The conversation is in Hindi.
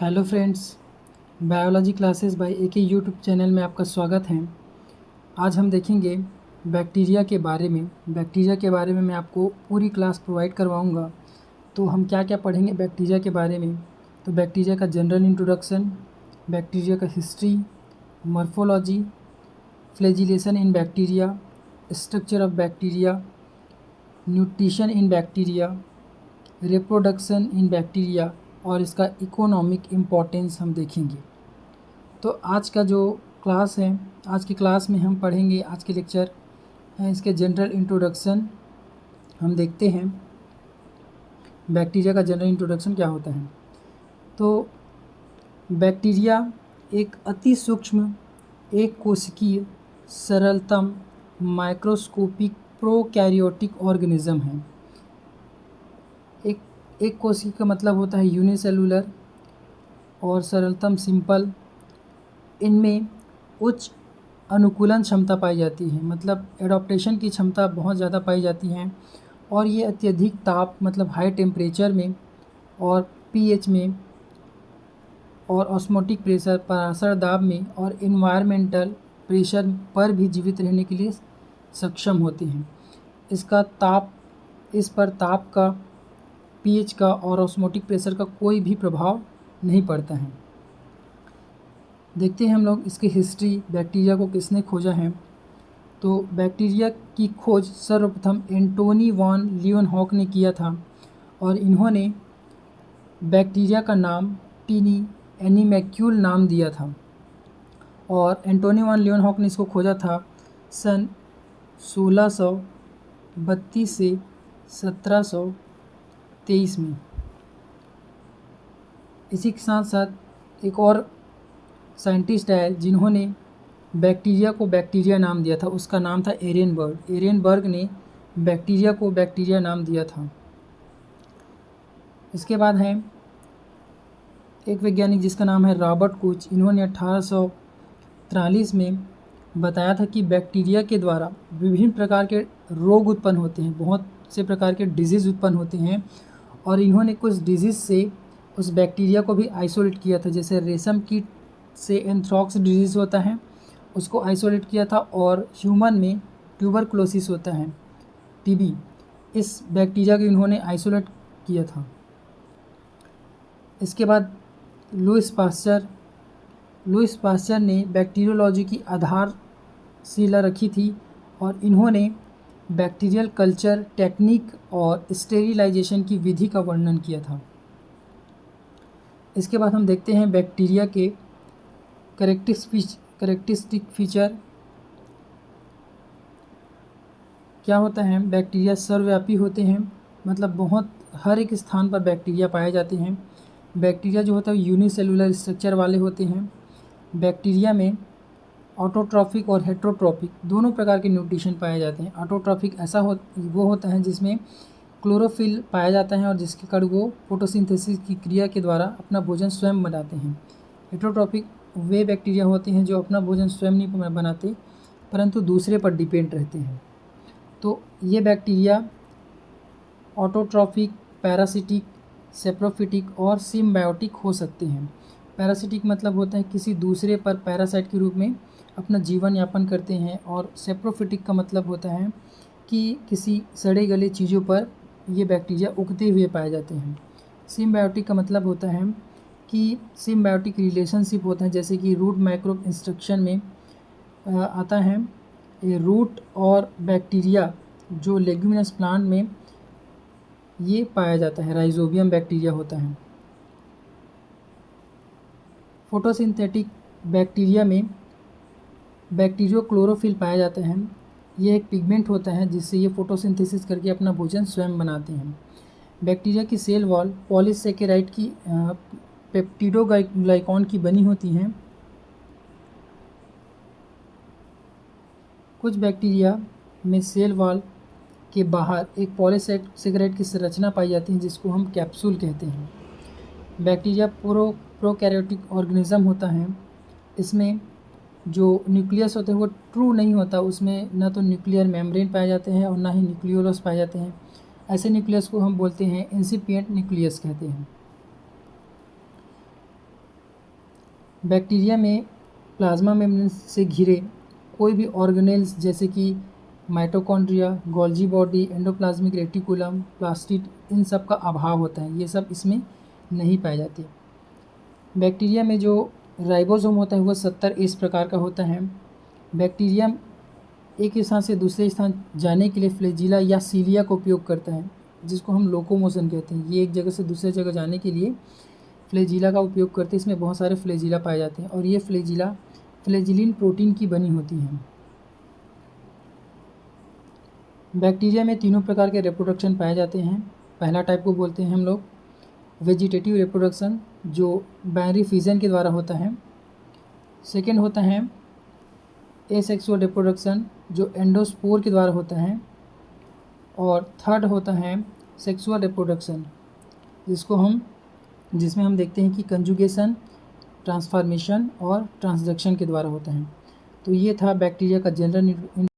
Hello friends, biology classes by AK YouTube channel में आपका स्वागत है। आज हम देखेंगे बैक्टीरिया के बारे में। बैक्टीरिया के बारे में मैं आपको पूरी क्लास प्रोवाइड करवाऊंगा। तो हम क्या क्या पढ़ेंगे बैक्टीरिया के बारे में। तो बैक्टीरिया का जनरल इंट्रोडक्शन, बैक्टीरिया का history, morphology, flagellation in bacteria, structure of bacteria, nutrition in bacteria, reproduction in bacteria और इसका इकोनॉमिक इम्पोर्टेंस हम देखेंगे। तो आज का जो क्लास है, आज की क्लास में हम पढ़ेंगे, आज के लेक्चर है इसके जनरल इंट्रोडक्शन। हम देखते हैं बैक्टीरिया का जनरल इंट्रोडक्शन क्या होता है। तो बैक्टीरिया एक अति सूक्ष्म एक कोशिकीय सरलतम माइक्रोस्कोपिक प्रोकैरियोटिक ऑर्गेनिज्म है। एक कोशिका का मतलब होता है यूनिसेलुलर और सरलतम सिंपल। इनमें उच्च अनुकूलन क्षमता पाई जाती है, मतलब एडॉप्टेशन की क्षमता बहुत ज़्यादा पाई जाती है। और ये अत्यधिक ताप मतलब हाई टेम्परेचर में और पीएच में और ऑस्मोटिक प्रेशर पराशर दाब में और इन्वायरमेंटल प्रेशर पर भी जीवित रहने के लिए सक्षम होते हैं। इस पर ताप का, पीएच का और ऑस्मोटिक प्रेशर का कोई भी प्रभाव नहीं पड़ता है। देखते हैं हम लोग इसकी हिस्ट्री, बैक्टीरिया को किसने खोजा है। तो बैक्टीरिया की खोज सर्वप्रथम एंटोनी वॉन लियोनहॉक ने किया था और इन्होंने बैक्टीरिया का नाम टीनी एनीमैक्यूल नाम दिया था। और एंटोनी वॉन लियोनहॉक ने इसको खोजा था सन 1632 से 1723 में। इसी के साथ साथ एक और साइंटिस्ट है जिन्होंने बैक्टीरिया को बैक्टीरिया नाम दिया था, उसका नाम था एरेनबर्ग। एरेनबर्ग ने बैक्टीरिया को बैक्टीरिया नाम दिया था। इसके बाद है एक वैज्ञानिक जिसका नाम है रॉबर्ट कोच। इन्होंने 1843 में बताया था कि बैक्टीरिया के द्वारा विभिन्न प्रकार के रोग उत्पन्न होते हैं, बहुत से प्रकार के डिजीज़ उत्पन्न होते हैं। और इन्होंने कुछ डिजीज़ से उस बैक्टीरिया को भी आइसोलेट किया था, जैसे रेशम कीट से एंथ्रॉक्स डिजीज़ होता है, उसको आइसोलेट किया था। और ह्यूमन में ट्यूबरकुलोसिस होता है, टीबी, इस बैक्टीरिया को इन्होंने आइसोलेट किया था। इसके बाद लुईस पास्चर ने बैक्टीरियोलॉजी की आधारशिला रखी थी और इन्होंने बैक्टीरियल कल्चर टेक्निक और स्टेरिलाइजेशन की विधि का वर्णन किया था। इसके बाद हम देखते हैं बैक्टीरिया के करेक्टरिस्टिक फीचर क्या होता है। बैक्टीरिया सर्वव्यापी होते हैं, मतलब बहुत हर एक स्थान पर बैक्टीरिया पाए जाते हैं। बैक्टीरिया जो होता है यूनिसेलुलर स्ट्रक्चर वाले होते हैं। बैक्टीरिया में ऑटोट्रॉफिक और हेट्रोट्रॉफिक दोनों प्रकार के न्यूट्रिशन पाए जाते हैं। ऑटोट्रॉफिक वो होता है जिसमें क्लोरोफिल पाया जाता है और जिसके कारण वो फोटोसिंथेसिस की क्रिया के द्वारा अपना भोजन स्वयं बनाते हैं। हेट्रोट्रॉफिक वे बैक्टीरिया होते हैं जो अपना भोजन स्वयं नहीं बनाते परंतु दूसरे पर डिपेंड रहते हैं। तो ये बैक्टीरिया ऑटोट्रॉफिक, पैरासिटिक, सेप्रोफिटिक और सिम्बायोटिक हो सकते हैं। पैरासिटिक मतलब होता है किसी दूसरे पर पैरासाइट के रूप में अपना जीवन यापन करते हैं। और सेप्रोफिटिक का मतलब होता है कि किसी सड़े गले चीज़ों पर ये बैक्टीरिया उगते हुए पाए जाते हैं। सिम्बायोटिक का मतलब होता है कि सिम्बायोटिक रिलेशनशिप होता है, जैसे कि रूट माइक्रो इंस्ट्रक्शन में आता है। ये रूट और बैक्टीरिया जो लेग्यूमिनस प्लांट में ये पाया जाता है, राइजोबियम बैक्टीरिया होता है। फोटोसिंथेटिक बैक्टीरिया में बैक्टीरियो क्लोरोफिल पाया जाता है। ये एक पिगमेंट होता है जिससे ये फोटोसिंथेसिस करके अपना भोजन स्वयं बनाते हैं। बैक्टीरिया की सेल वॉल पॉलीसेकेराइड की पेप्टिडोग्लाइकॉन की बनी होती हैं। कुछ बैक्टीरिया में सेल वॉल के बाहर एक पॉलीसेकेराइड की संरचना पाई जाती है जिसको हम कैप्सूल कहते हैं। बैक्टीरिया प्रोकैरियोटिक ऑर्गेनिज्म होता है। इसमें जो न्यूक्लियस होते हैं वो ट्रू नहीं होता, उसमें ना तो न्यूक्लियर मेम्ब्रेन पाए जाते हैं और ना ही न्यूक्लियोलस पाए जाते हैं। ऐसे न्यूक्लियस को हम बोलते हैं इंसिपिएंट न्यूक्लियस कहते हैं। बैक्टीरिया में प्लाज्मा मेम्ब्रेन से घिरे कोई भी ऑर्गेनेल्स जैसे कि mitochondria, Golgi body, endoplasmic reticulum, plastid, इन सब का अभाव होता है, ये सब इसमें नहीं पाए जाते। बैक्टीरिया में जो राइबोसोम होता है वह 70 इस प्रकार का होता है। बैक्टीरिया एक स्थान से दूसरे स्थान जाने के लिए फ्लैजिला या सीलिया का उपयोग करता है, जिसको हम लोकोमोशन कहते हैं। ये एक जगह से दूसरे जगह जाने के लिए फ्लैजिला का उपयोग करते हैं। इसमें बहुत सारे फ्लैजिला पाए जाते हैं और ये फ्लैजिला फ्लैजिलिन प्रोटीन की बनी होती हैं। बैक्टीरिया में तीनों प्रकार के रिप्रोडक्शन पाए जाते हैं। पहला टाइप को बोलते हैं हम लोग वेजिटेटिव रिप्रोडक्शन, जो बाइनरी फिजन के द्वारा होता है। सेकेंड होता है एसेक्सुअल रिप्रोडक्शन, जो एंडोस्पोर के द्वारा होता है। और थर्ड होता है सेक्सुअल रिप्रोडक्शन, जिसमें हम देखते हैं कि कंजुगेशन, ट्रांसफॉर्मेशन और ट्रांसडक्शन के द्वारा होता है। तो ये था बैक्टीरिया का जनरल